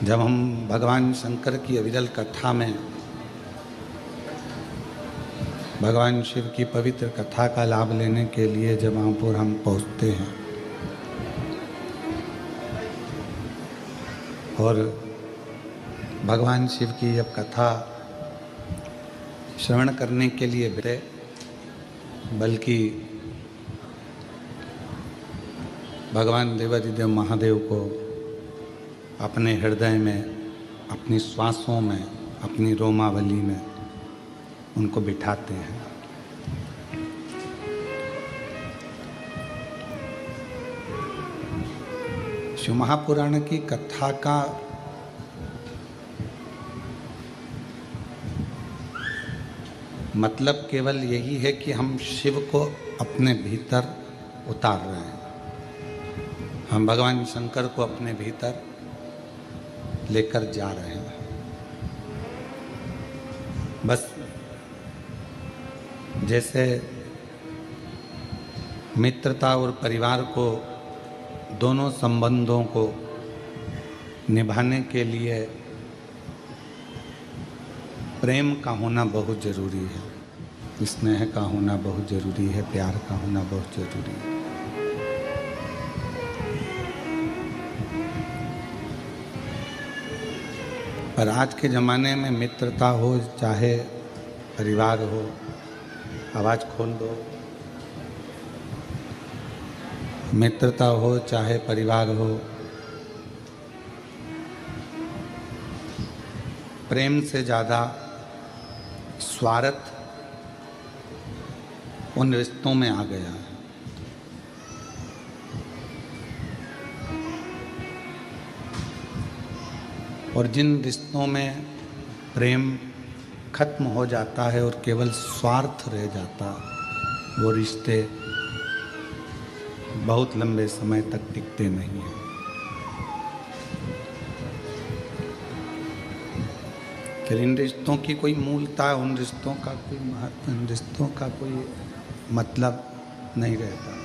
जब हम भगवान शंकर की अविरल कथा में भगवान शिव की पवित्र कथा का लाभ लेने के लिए जब वहाँ पर हम पहुँचते हैं और भगवान शिव की जब कथा श्रवण करने के लिए बैठे, बल्कि भगवान देवाधिदेव महादेव को अपने हृदय में, अपनी श्वासों में, अपनी रोमावली में उनको बिठाते हैं। शिव महापुराण की कथा का मतलब केवल यही है कि हम शिव को अपने भीतर उतार रहे हैं, हम भगवान शंकर को अपने भीतर लेकर जा रहे हैं। बस जैसे मित्रता और परिवार को, दोनों संबंधों को निभाने के लिए प्रेम का होना बहुत ज़रूरी है, स्नेह का होना बहुत ज़रूरी है, प्यार का होना बहुत ज़रूरी है। पर आज के ज़माने में मित्रता हो चाहे परिवार हो, आवाज़ खोल दो, मित्रता हो चाहे परिवार हो, प्रेम से ज़्यादा स्वार्थ उन रिश्तों में आ गया है। और जिन रिश्तों में प्रेम खत्म हो जाता है और केवल स्वार्थ रह जाता, वो रिश्ते बहुत लंबे समय तक टिकते नहीं हैं। फिर इन रिश्तों की कोई मूलता, उन रिश्तों का कोई महत्व, इन रिश्तों का कोई मतलब नहीं रहता।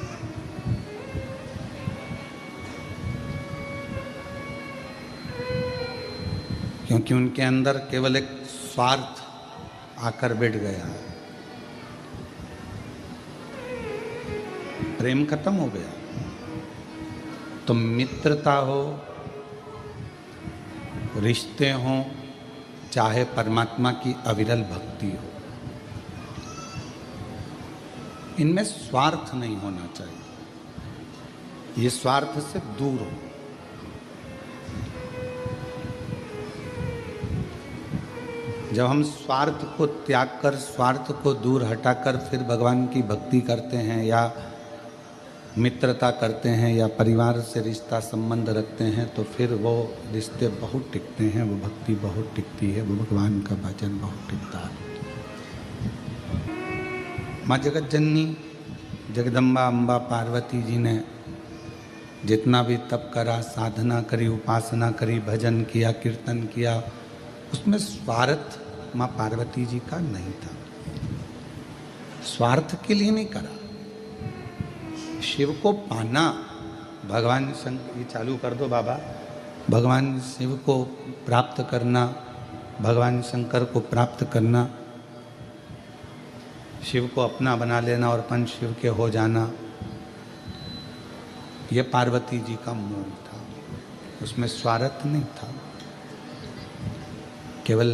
क्योंकि उनके अंदर केवल एक स्वार्थ आकर बैठ गया है, प्रेम खत्म हो गया। तो मित्रता हो, रिश्ते हों, चाहे परमात्मा की अविरल भक्ति हो, इनमें स्वार्थ नहीं होना चाहिए, ये स्वार्थ से दूर हो। जब हम स्वार्थ को त्याग कर, स्वार्थ को दूर हटाकर फिर भगवान की भक्ति करते हैं या मित्रता करते हैं या परिवार से रिश्ता संबंध रखते हैं, तो फिर वो रिश्ते बहुत टिकते हैं, वो भक्ति बहुत टिकती है, वो भगवान का भजन बहुत टिकता है। माँ जगत जननी जगदम्बा अम्बा पार्वती जी ने जितना भी तप करा, साधना करी, उपासना करी, भजन किया, कीर्तन किया, उसमें स्वार्थ माँ पार्वती जी का नहीं था। स्वार्थ के लिए नहीं करा, शिव को पाना, भगवान शंकर, ये चालू कर दो बाबा, भगवान शिव को प्राप्त करना, भगवान शंकर को प्राप्त करना, शिव को अपना बना लेना और अपन शिव के हो जाना, ये पार्वती जी का मूल था, उसमें स्वार्थ नहीं था, केवल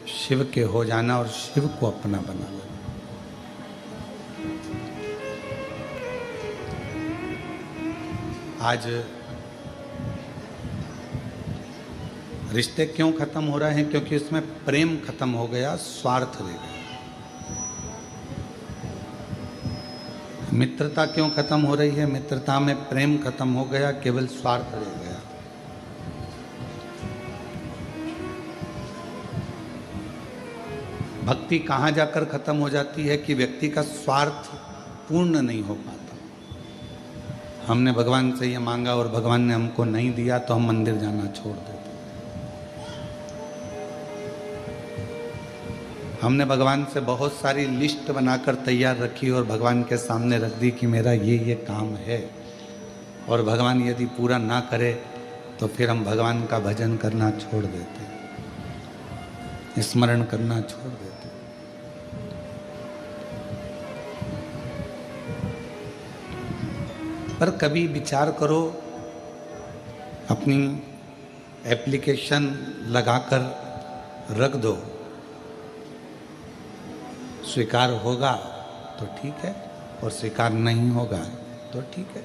शिव के हो जाना और शिव को अपना बना लेना। आज रिश्ते क्यों खत्म हो रहे हैं? क्योंकि इसमें प्रेम खत्म हो गया, स्वार्थ रह गया। मित्रता क्यों खत्म हो रही है? मित्रता में प्रेम खत्म हो गया, केवल स्वार्थ रह गया। भक्ति कहाँ जाकर खत्म हो जाती है कि व्यक्ति का स्वार्थ पूर्ण नहीं हो पाता। हमने भगवान से ये मांगा और भगवान ने हमको नहीं दिया तो हम मंदिर जाना छोड़ देते। हमने भगवान से बहुत सारी लिस्ट बनाकर तैयार रखी और भगवान के सामने रख दी कि मेरा ये काम है, और भगवान यदि पूरा ना करे तो फिर हम भगवान का भजन करना छोड़ देते हैं, स्मरण करना छोड़ देते हैं। पर कभी विचार करो, अपनी एप्लीकेशन लगाकर रख दो, स्वीकार होगा तो ठीक है और स्वीकार नहीं होगा तो ठीक है।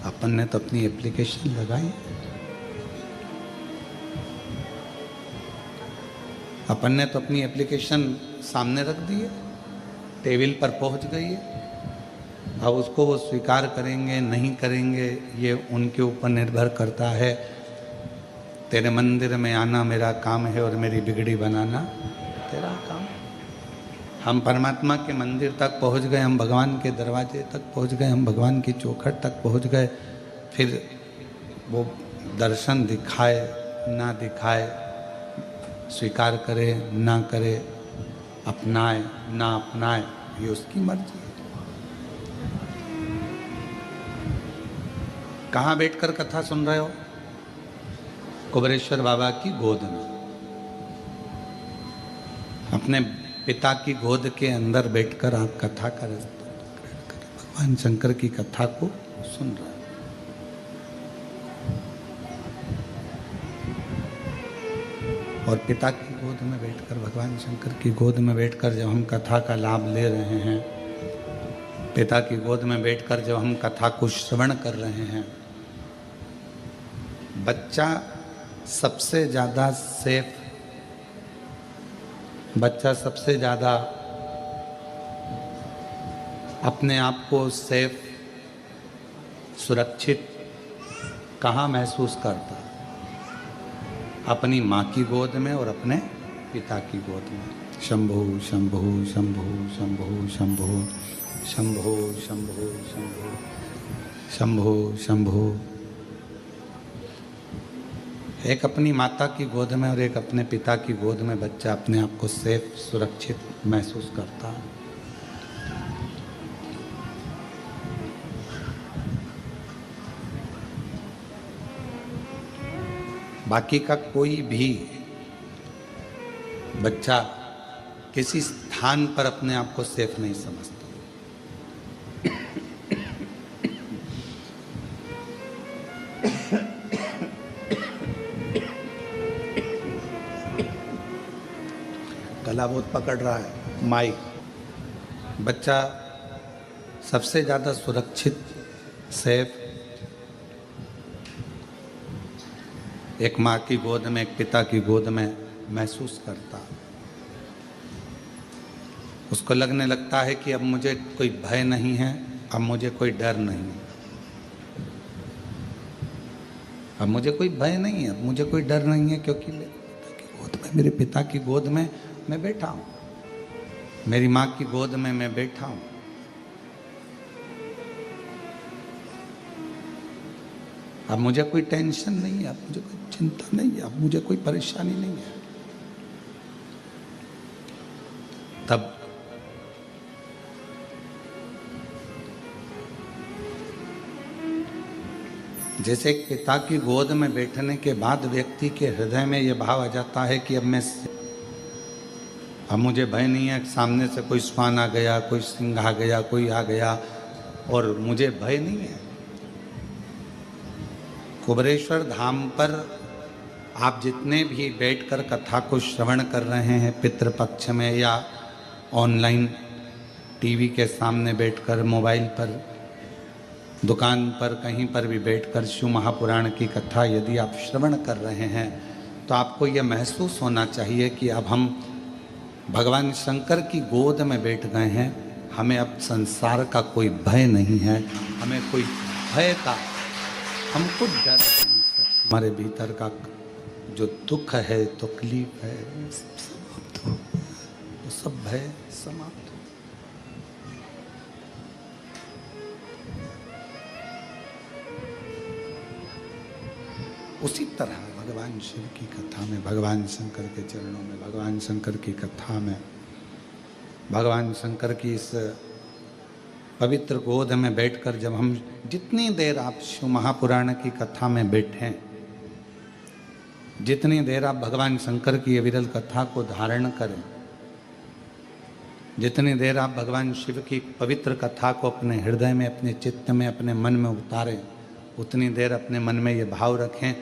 अपन ने तो अपनी एप्लीकेशन लगाई, अपन ने तो अपनी एप्लीकेशन सामने रख दी है, टेबल पर पहुंच गई है। अब उसको वो स्वीकार करेंगे नहीं करेंगे ये उनके ऊपर निर्भर करता है। तेरे मंदिर में आना मेरा काम है और मेरी बिगड़ी बनाना तेरा काम। हम परमात्मा के मंदिर तक पहुंच गए, हम भगवान के दरवाजे तक पहुंच गए, हम भगवान की चौखट तक पहुंच गए। फिर वो दर्शन दिखाए ना दिखाए, स्वीकार करे ना करे, अपनाए ना अपनाए, ये उसकी मर्जी है। कहाँ बैठकर कथा सुन रहे हो? कुबेरेश्वर बाबा की गोद में, अपने पिता की गोद के अंदर बैठकर आप कथा कर भगवान शंकर की कथा को सुन रहे हो। और पिता की गोद में बैठकर, भगवान शंकर की गोद में बैठकर जब हम कथा का लाभ ले रहे हैं, पिता की गोद में बैठकर जब हम कथा को श्रवण कर रहे हैं, बच्चा सबसे ज़्यादा सेफ, बच्चा सबसे ज़्यादा अपने आप को सेफ, सुरक्षित कहाँ महसूस करता? अपनी माँ की गोद में और अपने पिता की गोद में। शंभो शंभो शंभो शंभो शंभो शंभो शंभो शंभो शंभो शंभो। एक अपनी माता की गोद में और एक अपने पिता की गोद में बच्चा अपने आप को सेफ, सुरक्षित महसूस करता है। बाकी का कोई भी बच्चा किसी स्थान पर अपने आप को सेफ नहीं समझता। गला बहुत पकड़ रहा है, माइक। बच्चा सबसे ज़्यादा सुरक्षित, सेफ एक माँ की गोद में, एक पिता की गोद में महसूस करता। उसको लगने लगता है कि अब मुझे कोई भय नहीं है, अब मुझे कोई डर नहीं है, अब मुझे कोई भय नहीं है, अब मुझे कोई डर नहीं है, क्योंकि मेरे पिता की गोद में मैं बैठा हूँ, मेरी माँ की गोद में मैं बैठा हूँ। अब मुझे कोई टेंशन नहीं है, अब मुझे कोई चिंता नहीं है, अब मुझे कोई परेशानी नहीं है। तब जैसे एक पिता की गोद में बैठने के बाद व्यक्ति के हृदय में यह भाव आ जाता है कि अब मुझे भय नहीं है, सामने से कोई श्वान आ गया, कोई सिंह आ गया, कोई आ गया और मुझे भय नहीं है। कुबेरेश्वर धाम पर आप जितने भी बैठकर कथा को श्रवण कर रहे हैं, पितृपक्ष में या ऑनलाइन टीवी के सामने बैठकर, मोबाइल पर, दुकान पर, कहीं पर भी बैठकर शिव महापुराण की कथा यदि आप श्रवण कर रहे हैं, तो आपको यह महसूस होना चाहिए कि अब हम भगवान शंकर की गोद में बैठ गए हैं। हमें अब संसार का कोई भय नहीं है, हमें कोई भय का, हमको डर नहीं सकता। हमारे भीतर का जो दुख है, तकलीफ है, सब समाप्त हो, वो सब भय समाप्त हो। उसी तरह भगवान शिव की कथा में, भगवान शंकर के चरणों में, भगवान शंकर की कथा में, भगवान शंकर की इस पवित्र गोद में बैठकर जब हम जितनी देर आप शिव महापुराण की कथा में बैठें, जितनी देर आप भगवान शंकर की अविरल कथा को धारण करें, जितनी देर आप भगवान शिव की पवित्र कथा को अपने हृदय में, अपने चित्त में, अपने मन में उतारें, उतनी देर अपने मन में ये भाव रखें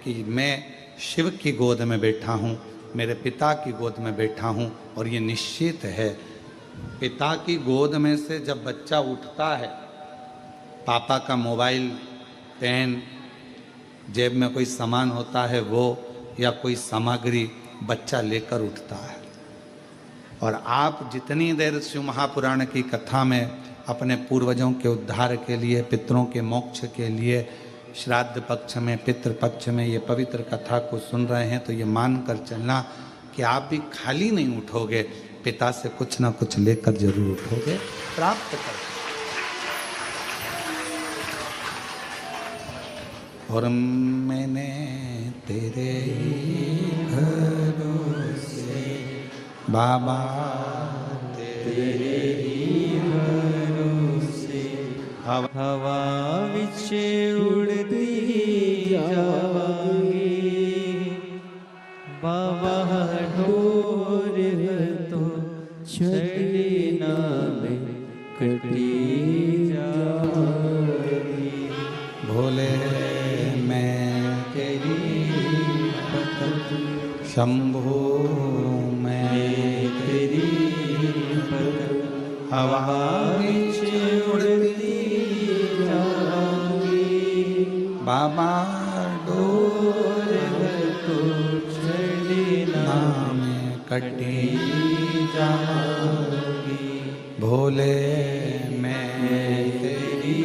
कि मैं शिव की गोद में बैठा हूँ, मेरे पिता की गोद में बैठा हूँ। और ये निश्चित है, पिता की गोद में से जब बच्चा उठता है, पापा का मोबाइल, पेन, जेब में कोई सामान होता है वो, या कोई सामग्री बच्चा लेकर उठता है। और आप जितनी देर शिव महापुराण की कथा में अपने पूर्वजों के उद्धार के लिए, पितरों के मोक्ष के लिए, श्राद्ध पक्ष में, पितृ पक्ष में ये पवित्र कथा को सुन रहे हैं, तो ये मान कर चलना कि आप भी खाली नहीं उठोगे, पिता से कुछ ना कुछ लेकर जरूर उठोगे, प्राप्त कर। और मैंने तेरे भरोसे बाबा, तेरे ही भरोसे हवा विच उड़ती जावांगी, बाबा डोर तो छड़ी ना में कटी जावांगी। भोले मैं तेरी शंभो मैं तेरी हवा विच उड़ती जावांगी, बाबा डोर तो छड़ी ना में कटी जावांगी। भोले मैं तेरी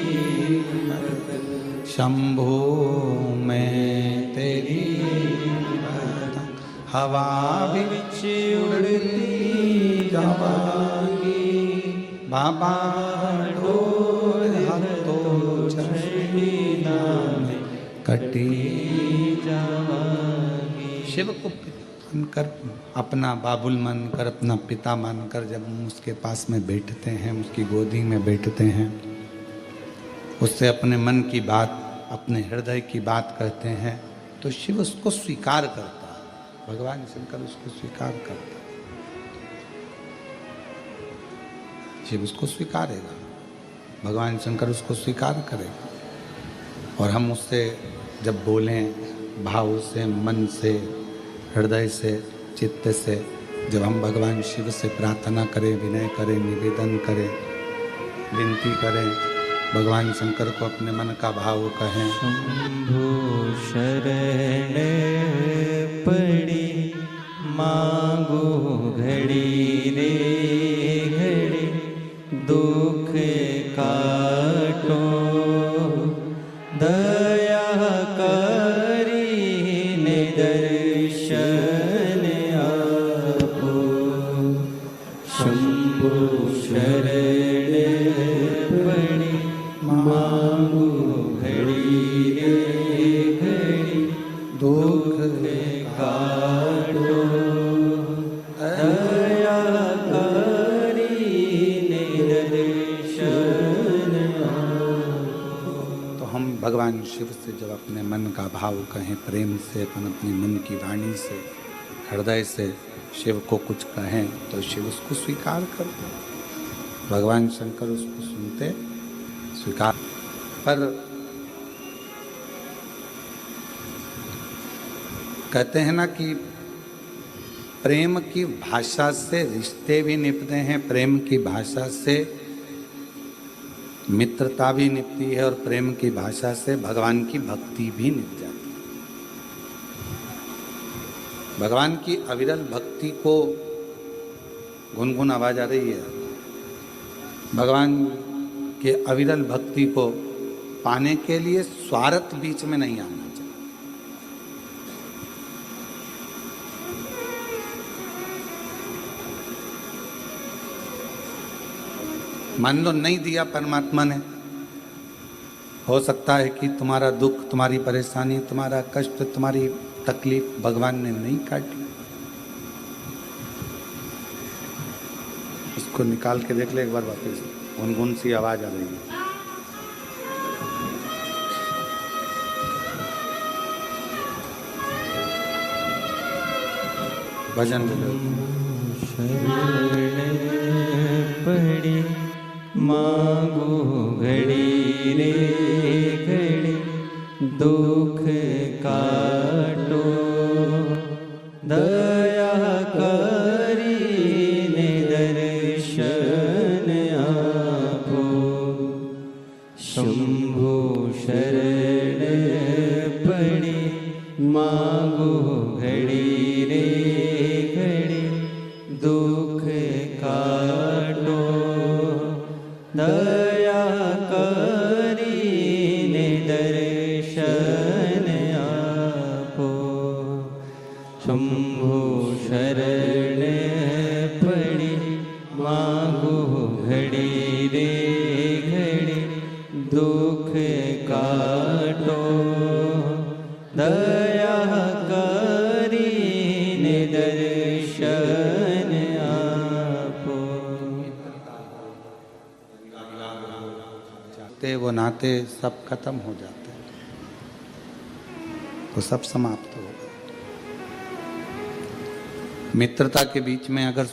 शंभो मैं तेरी हवा विच उड़ती जावांगी, बाबा डोर तो छड़ी नाम कटी जावांगी। शिव को मानकर, अपना बाबुल मानकर, अपना पिता मानकर जब हम उसके पास में बैठते हैं, उसकी गोदी में बैठते हैं, उससे अपने मन की बात, अपने हृदय की बात कहते हैं, तो शिव उसको स्वीकार करता है। भगवान शंकर उसको स्वीकार करता है, शिव उसको स्वीकारेगा, भगवान शंकर उसको स्वीकार करेगा। और हम उससे जब बोलें भाव से, मन से, हृदय से, चित्त से, जब हम भगवान शिव से प्रार्थना करें, विनय करें, निवेदन करें, विनती करें, भगवान शंकर को अपने मन का भाव कहें। शंभो शरण पड़ी मांगो घड़ी रे घड़ी, दुख काटो दया करी ने दर्शन आपो। शंभो शरण पड़ी मांगो घड़ी रे घड़ी, दुख काटो दया करी निदर्शन आपो। तो हम भगवान शिव से जब अपने मन का भाव कहें, प्रेम से, अपने मन की वाणी से, हृदय से शिव को कुछ कहें, तो शिव उसको स्वीकार करते, भगवान शंकर उसको सुनते, स्वीकार। पर कहते हैं ना कि प्रेम की भाषा से रिश्ते भी निपते हैं, प्रेम की भाषा से मित्रता भी निपती है, और प्रेम की भाषा से भगवान की भक्ति भी निप जाती है। भगवान की अविरल भक्ति को गुनगुन आवाज आ रही है, भगवान के अविरल भक्ति को पाने के लिए स्वार्थ बीच में नहीं आना चाहिए। मान लो नहीं दिया परमात्मा ने, हो सकता है कि तुम्हारा दुख, तुम्हारी परेशानी, तुम्हारा कष्ट, तुम्हारी तकलीफ भगवान ने नहीं काटी। इसको निकाल के देख ले एक बार वापस, गुनगुन सी आवाज आ रही है। भजन में शरण पड़ी मांगो घड़ी रे घड़ी दुख काटो दया करीने दर्शन आपो शंभो शरण पड़ी मांगो घड़ी रे घड़ी दुख काटो दया करीने दर्शन आपो शंभो शरण पड़ी मांगो घड़ी रे घड़ी दुख काटो दया करीने दर्शन आपो वो नाते सब खत्म हो जाते हैं, तो सब समाप्त हो गए। मित्रता के बीच में अगर